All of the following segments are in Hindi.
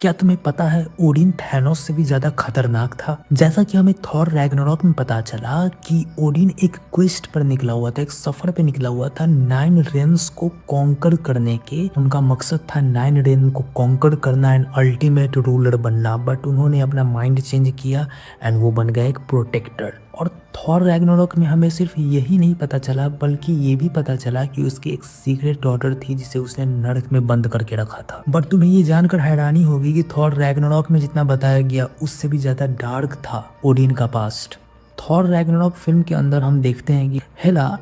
क्या तुम्हें पता है ओडिन थैनोस से भी ज्यादा खतरनाक था। जैसा कि हमें थॉर रैग्नारोक में पता चला कि ओडिन एक क्वेस्ट पर निकला हुआ था, एक सफर पे निकला हुआ था 9 रेन्स को कॉन्कर करने के। उनका मकसद था 9 रेन को कॉन्कर करना एंड अल्टीमेट रूलर बनना, बट उन्होंने अपना माइंड चेंज किया एंड वो बन गए एक प्रोटेक्टर। और थॉर रैग्नारोक में हमें सिर्फ यही नहीं पता चला बल्कि ये भी पता चला कि उसकी एक सीक्रेट डॉटर थी जिसे उसने नर्क में बंद करके रखा था। बट तुम्हें ये जानकर हैरानी होगी कि थॉर रैग्नारोक में जितना बताया गया उससे भी ज्यादा डार्क था ओडिन का पास्ट। थॉर रैग्नारोक फिल्म के अंदर हम देखते हैं कि हेला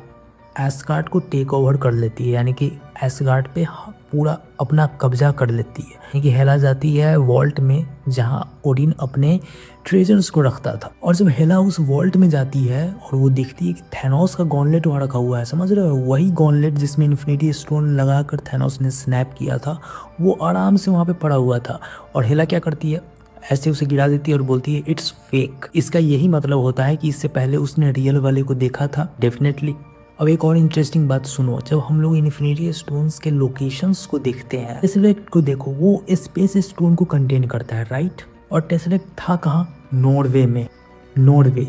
एस्गार्ड को टेक ओवर कर लेती है, यानी कि एस्गार्ड पे पूरा अपना कब्जा कर लेती है। यानी कि हेला जाती है वॉल्ट में जहां ओडिन अपने ट्रेजर्स को रखता था। और जब हेला उस वॉल्ट में जाती है और वो देखती है कि थैनोस का गॉन्टलेट वहाँ रखा हुआ है, समझ रहे हो, वही गॉन्टलेट जिसमें इन्फिनिटी स्टोन लगाकर थैनोस ने स्नैप किया था, वो आराम से वहाँ पे पड़ा हुआ था। और हेला क्या करती है, ऐसे उसे गिरा देती है और बोलती है इट्स फेक। इसका यही मतलब होता है कि इससे पहले उसने रियल वाले को देखा था डेफिनेटली। अब एक और इंटरेस्टिंग बात सुनो, जब हम लोग इन्फिनिटी स्टोन्स के लोकेशंस को देखते हैं, टेसरेक्ट को देखो, वो स्पेस स्टोन को कंटेन करता है, राइट। और टेसरेक्ट था कहाँ, नॉर्वे में। नॉर्वे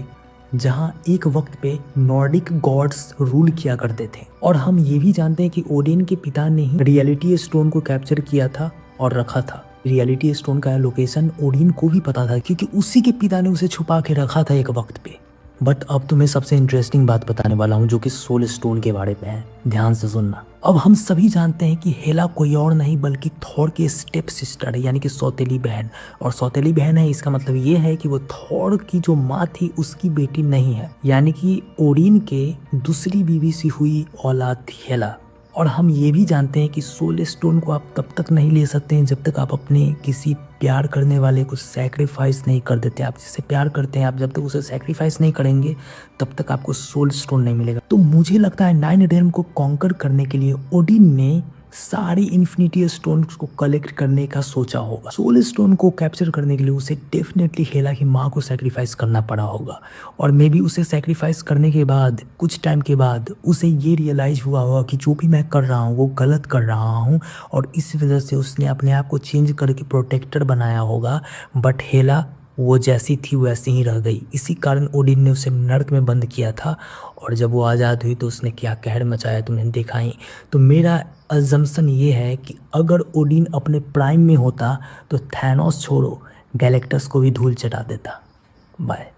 जहाँ एक वक्त पे नॉर्डिक गॉड्स रूल किया करते थे। और हम ये भी जानते हैं कि ओडिन के पिता ने ही रियलिटी स्टोन को कैप्चर किया था और रखा था। रियलिटी स्टोन का लोकेशन ओडिन को भी पता था क्योंकि उसी के पिता ने उसे छुपा के रखा था एक वक्त पे। बट अब तुम्हें सबसे इंटरेस्टिंग बात बताने वाला हूँ जो कि सोल स्टोन के बारे में है, ध्यान से सुनना। अब हम सभी जानते हैं कि हेला कोई और नहीं बल्कि थॉर की स्टेप सिस्टर है, यानी कि सौतेली बहन। और सौतेली बहन है, इसका मतलब ये है कि वो थॉर की जो माँ थी उसकी बेटी नहीं है, यानी कि ओडिन के दूसरी बीवी सी हुई औलाद थी हेला। और हम ये भी जानते हैं कि सोल स्टोन को आप तब तक नहीं ले सकते हैं जब तक आप अपने किसी प्यार करने वाले को सैक्रिफाइस नहीं कर देते। आप जिससे प्यार करते हैं, आप जब तक उसे सैक्रिफाइस नहीं करेंगे तब तक आपको सोल स्टोन नहीं मिलेगा। तो मुझे लगता है 9 रेन को कॉन्कर करने के लिए ओडिन ने सारी इन्फिनिटी स्टोन को कलेक्ट करने का सोचा होगा। सोल स्टोन को कैप्चर करने के लिए उसे डेफिनेटली हेला की माँ को सैक्रिफाइस करना पड़ा होगा। और मे बी उसे सैक्रिफाइस करने के बाद कुछ टाइम के बाद उसे ये रियलाइज हुआ होगा कि जो भी मैं कर रहा हूँ वो गलत कर रहा हूँ, और इस वजह से उसने अपने आप को चेंज करके प्रोटेक्टर बनाया होगा। बट हेला वो जैसी थी वैसी ही रह गई, इसी कारण ओडिन ने उसे नर्क में बंद किया था। और जब वो आज़ाद हुई तो उसने क्या कहर मचाया तुमने देखा ही। तो मेरा अजम्पशन ये है कि अगर ओडिन अपने प्राइम में होता तो थैनोस छोड़ो गैलेक्टस को भी धूल चटा देता। बाय।